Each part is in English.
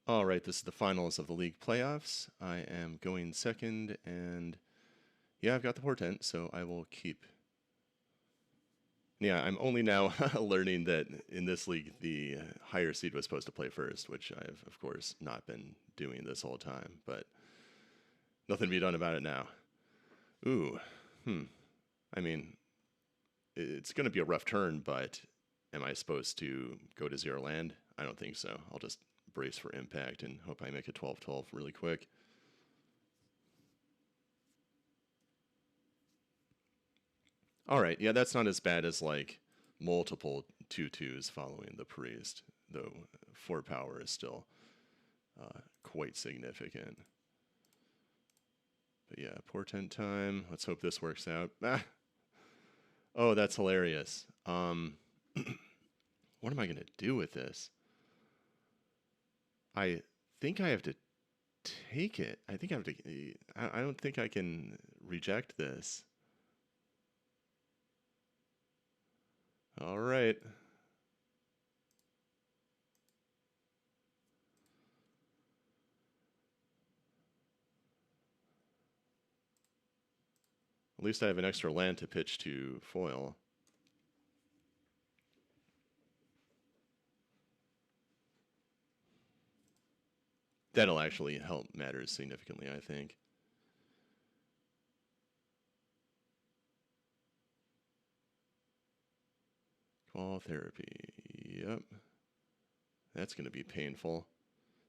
All right, this is the finals of the league playoffs. I am going second, and yeah, I've got the portent, so I will keep. Yeah, I'm only now learning that in this league, the higher seed was supposed to play first, which I've, of course, not been doing this whole time, but nothing to be done about it now. Ooh, I mean, it's going to be a rough turn, but am I supposed to go to zero land? I don't think so. I'll just brace for impact and hope I make a 12-12 really quick. All right, yeah, that's not as bad as like multiple 2/2s following the priest, though 4 power is still quite significant. But yeah, portent time. Let's hope this works out. Ah! Oh, that's hilarious. What am I going to do with this? I think I have to take it. I think I have to. I don't think I can reject this. All right. At least I have an extra land to pitch to foil. That'll actually help matters significantly, I think. Call therapy. Yep. That's going to be painful.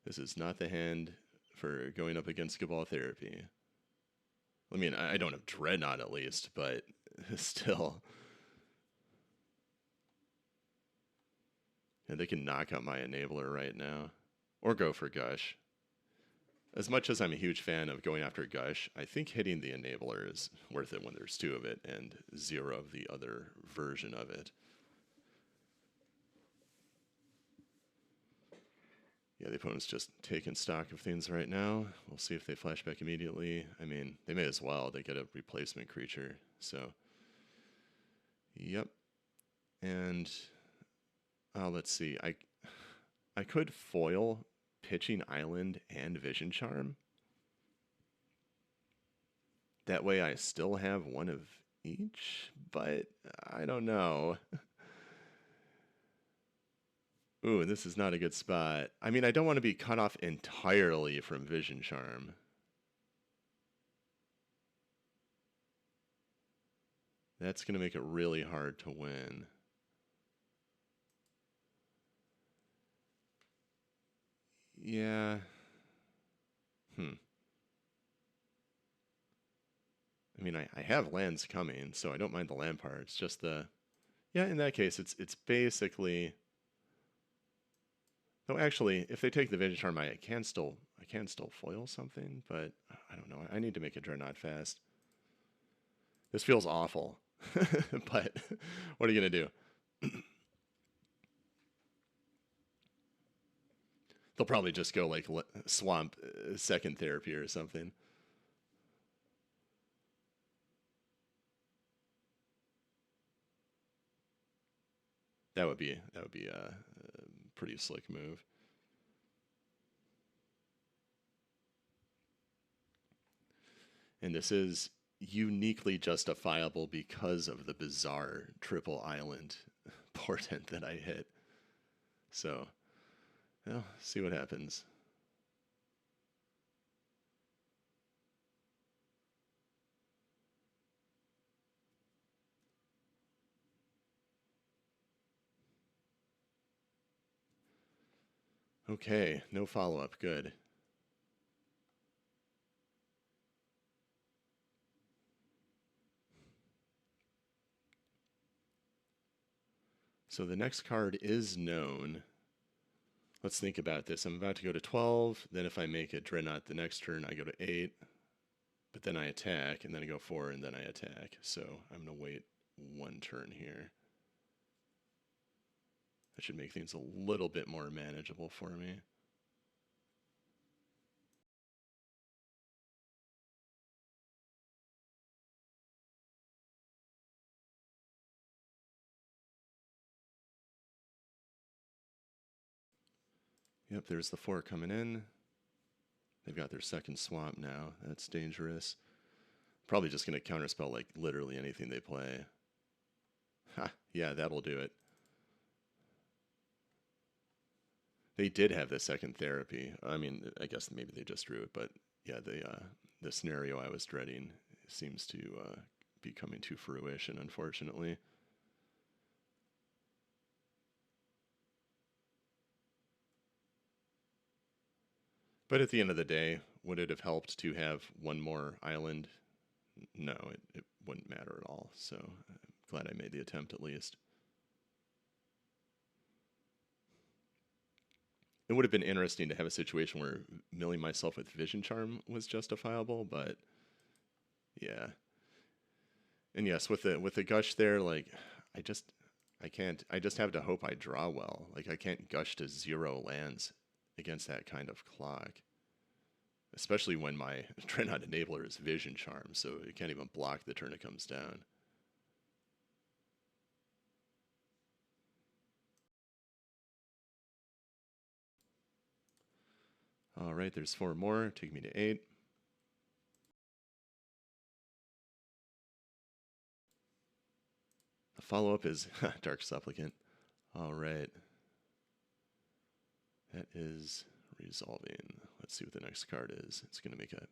This is not the hand for going up against Cabal Therapy. I mean, I don't have Dreadnought at least, but still. Yeah, they can knock out my Enabler right now. Or go for Gush. As much as I'm a huge fan of going after Gush, I think hitting the Enabler is worth it when there's 2 of it and 0 of the other version of it. Yeah, the opponent's just taking stock of things right now. We'll see if they flash back immediately. I mean, they may as well. They get a replacement creature. So, yep. And let's see. I could foil Pitching Island and Vision Charm. That way I still have one of each, but I don't know. Ooh, this is not a good spot. I mean, I don't want to be cut off entirely from Vision Charm. That's going to make it really hard to win. Yeah. I mean, I have lands coming, so I don't mind the land part. It's just the... Yeah, in that case, it's basically... Though actually, if they take the Vision Charm, I can still foil something, but I don't know. I need to make a Dreadnought fast. This feels awful, but what are you going to do? They'll probably just go like swamp second therapy or something. That would be a pretty slick move. And this is uniquely justifiable because of the bizarre triple island portent that I hit. So, well, see what happens. Okay, no follow-up. Good. So the next card is known. Let's think about this. I'm about to go to 12. Then if I make a Dreadnought the next turn, I go to 8. But then I attack, and then I go 4, and then I attack. So I'm going to wait 1 turn here. That should make things a little bit more manageable for me. Yep, there's the 4 coming in. They've got their second swamp now. That's dangerous. Probably just going to counterspell like literally anything they play. Ha, yeah, that'll do it. They did have the second therapy. I mean, I guess maybe they just drew it, but yeah, the scenario I was dreading seems to be coming to fruition, unfortunately. But at the end of the day, would it have helped to have one more island? No, it wouldn't matter at all. So I'm glad I made the attempt at least. It would have been interesting to have a situation where milling myself with Vision Charm was justifiable, but yeah. And yes, with the gush there, like I can't. I just have to hope I draw well. Like I can't gush to 0 lands against that kind of clock, especially when my Dreadnought enabler is Vision Charm, so it can't even block the turn it comes down. All right, there's 4 more. Take me to 8. The follow-up is Dark Supplicant. All right. That is resolving. Let's see what the next card is. It's going to make a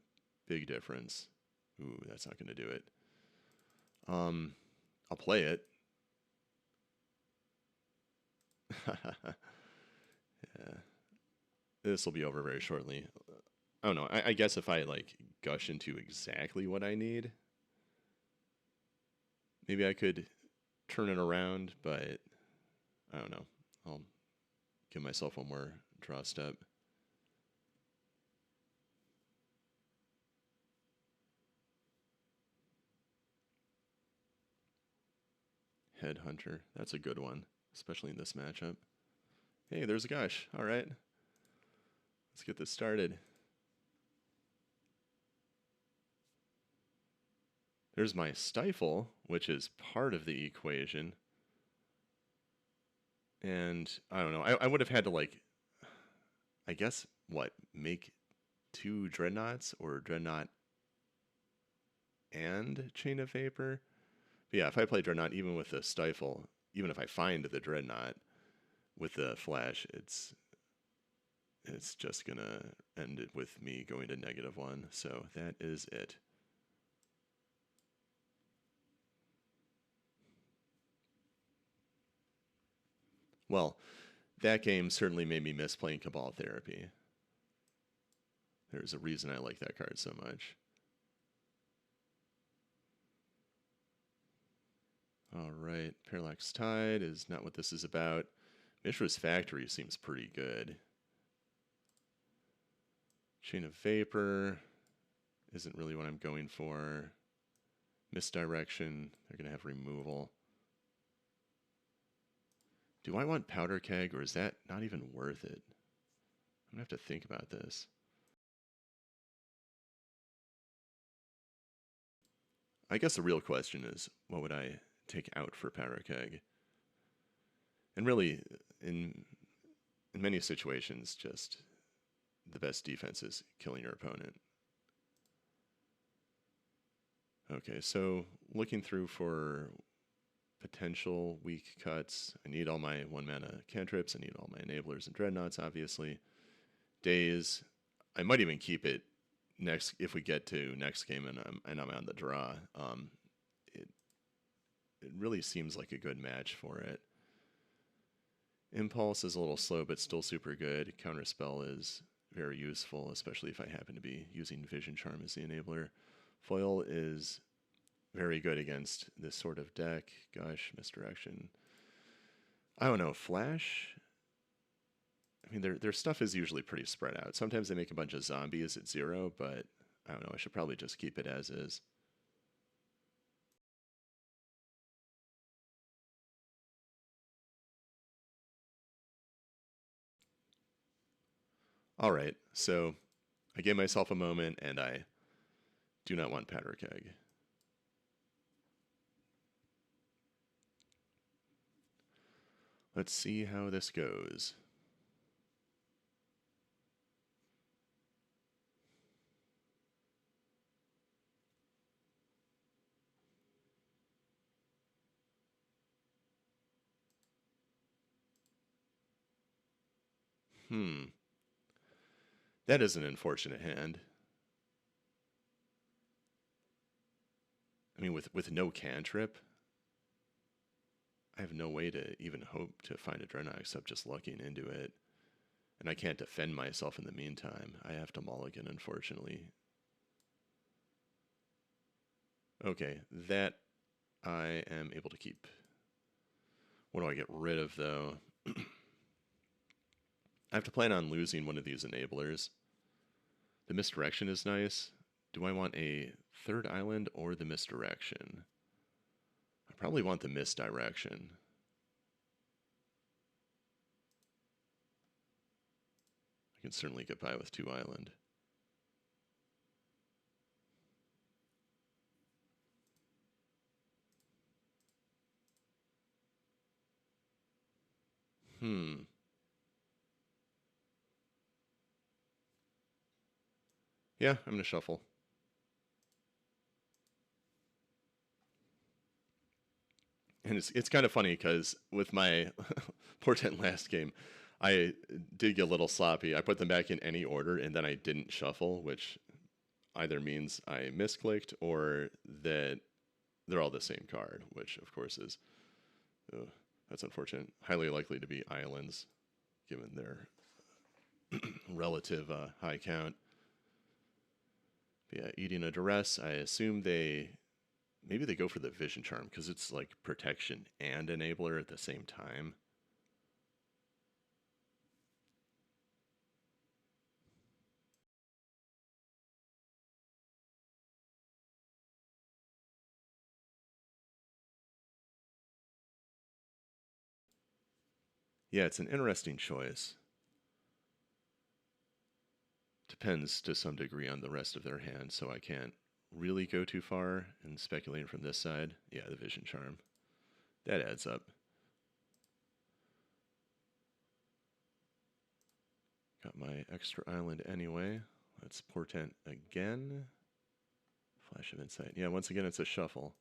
big difference. Ooh, that's not going to do it. I'll play it. Yeah. This will be over very shortly. I don't know. I guess if I like gush into exactly what I need, maybe I could turn it around, but I don't know. I'll give myself one more draw step. Headhunter. That's a good one, especially in this matchup. Hey, there's a gush. All right. Let's get this started. There's my Stifle, which is part of the equation. And I don't know. I would have had to, like, I guess, what, make 2 Dreadnoughts or Dreadnought and Chain of Vapor? But yeah, if I play Dreadnought, even with the Stifle, even if I find the Dreadnought with the Flash, it's just going to end it with me going to -1. So that is it. Well, that game certainly made me miss playing Cabal Therapy. There's a reason I like that card so much. All right, Parallax Tide is not what this is about. Mishra's Factory seems pretty good. Chain of Vapor isn't really what I'm going for. Misdirection, they're going to have removal. Do I want Powder Keg, or is that not even worth it? I'm going to have to think about this. I guess the real question is, what would I take out for Powder Keg? And really, in many situations, just the best defense is killing your opponent. Okay, so looking through for potential weak cuts. I need all my 1-mana cantrips. I need all my enablers and dreadnoughts, obviously. Daze. I might even keep it next if we get to next game and I'm on the draw. It really seems like a good match for it. Impulse is a little slow, but still super good. Counterspell is very useful, especially if I happen to be using Vision Charm as the enabler. Foil is very good against this sort of deck. Gush, Misdirection. I don't know, Flash? I mean, their stuff is usually pretty spread out. Sometimes they make a bunch of zombies at 0, but I don't know, I should probably just keep it as is. All right, so I gave myself a moment, and I do not want Powder Keg. Let's see how this goes. That is an unfortunate hand. I mean, with no cantrip, I have no way to even hope to find a Dreadnought except just lucking into it. And I can't defend myself in the meantime. I have to mulligan, unfortunately. Okay, that I am able to keep. What do I get rid of, though? I have to plan on losing one of these enablers. The misdirection is nice. Do I want a third island or the misdirection? I probably want the misdirection. I can certainly get by with 2 island. Yeah, I'm going to shuffle. And it's kind of funny because with my portent last game, I did get a little sloppy. I put them back in any order and then I didn't shuffle, which either means I misclicked or that they're all the same card, which of course is, that's unfortunate. Highly likely to be islands, given their relative high count. But yeah, eating a duress, I assume maybe they go for the vision charm because it's like protection and enabler at the same time. Yeah, it's an interesting choice. Depends to some degree on the rest of their hand, so I can't really go too far in speculating from this side. Yeah, the vision charm. That adds up. Got my extra island anyway. Let's portent again. Flash of Insight. Yeah, once again, it's a shuffle.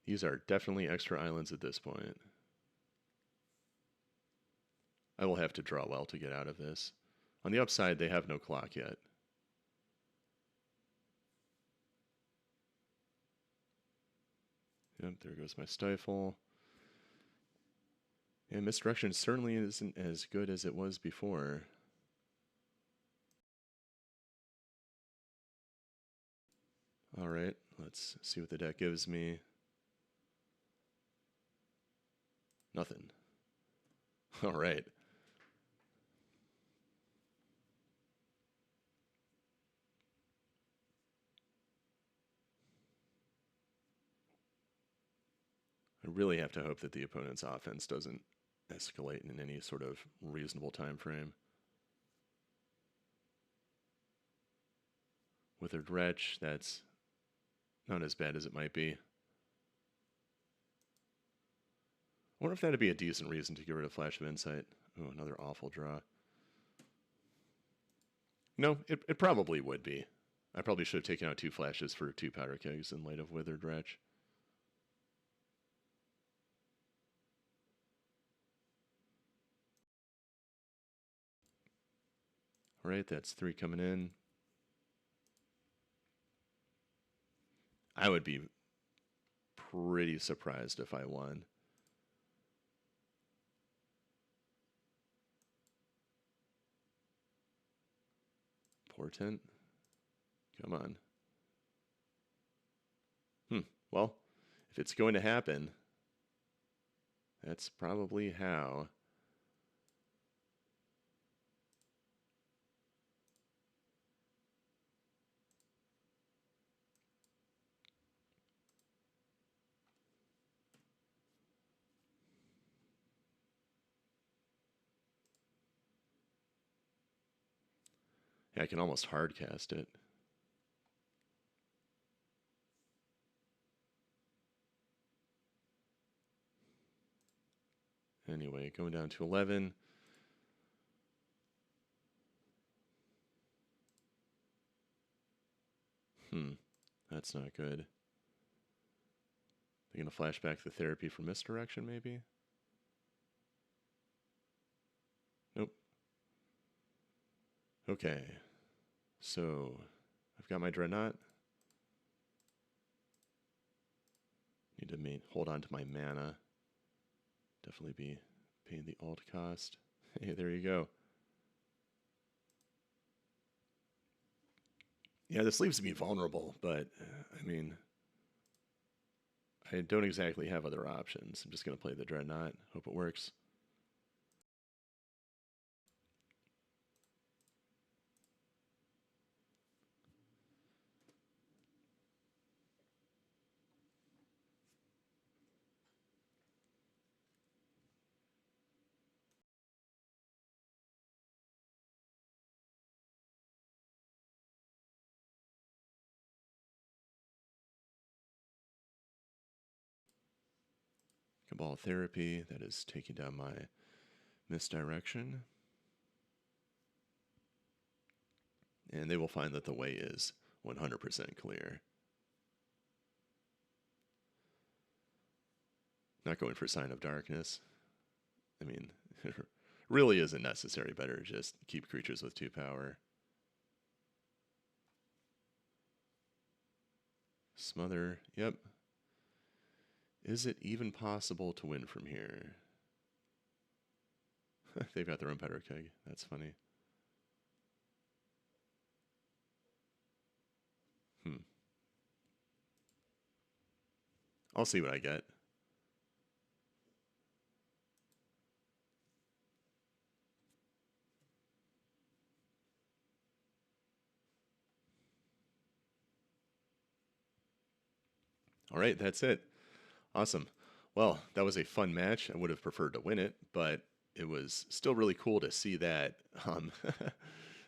These are definitely extra islands at this point. I will have to draw well to get out of this. On the upside, they have no clock yet. Yep, there goes my stifle. And misdirection certainly isn't as good as it was before. Alright, let's see what the deck gives me. Nothing. Alright. I really have to hope that the opponent's offense doesn't escalate in any sort of reasonable time frame. Withered Wretch, that's not as bad as it might be. I wonder if that'd be a decent reason to get rid of Flash of Insight. Oh, another awful draw. No, it probably would be. I probably should have taken out 2 flashes for 2 powder kegs in light of Withered Wretch. Alright, that's 3 coming in. I would be pretty surprised if I won. Portent? Come on. Well, if it's going to happen, that's probably how. Yeah, I can almost hard cast it. Anyway, going down to 11. That's not good. They're going to flashback the therapy for misdirection, maybe? Nope. Okay. So, I've got my Dreadnought. Need to hold on to my mana. Definitely be paying the alt cost. Hey, there you go. Yeah, this leaves me vulnerable, but, I mean, I don't exactly have other options. I'm just going to play the Dreadnought. Hope it works. Cabal Therapy, that is taking down my misdirection. And they will find that the way is 100% clear. Not going for Sign of Darkness. I mean, it really isn't necessary. Better just keep creatures with 2 power. Smother, yep. Is it even possible to win from here? They've got their own powder keg. That's funny. I'll see what I get. All right, that's it. Awesome. Well, that was a fun match. I would have preferred to win it, but it was still really cool to see that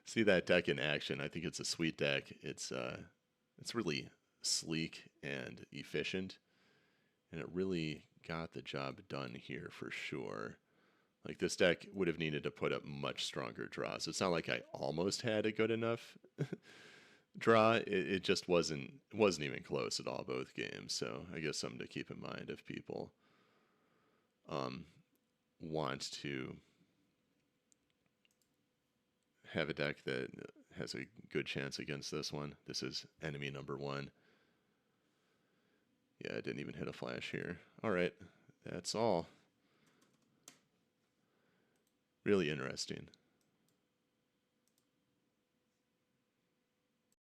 see that deck in action. I think it's a sweet deck. It's really sleek and efficient, and it really got the job done here for sure. Like, this deck would have needed to put up much stronger draws. It's not like I almost had a good enough draw. It just wasn't even close at all both games. So I guess something to keep in mind if people want to have a deck that has a good chance against this one. This is enemy number 1. Yeah, I didn't even hit a flash here. All right, that's all. Really interesting.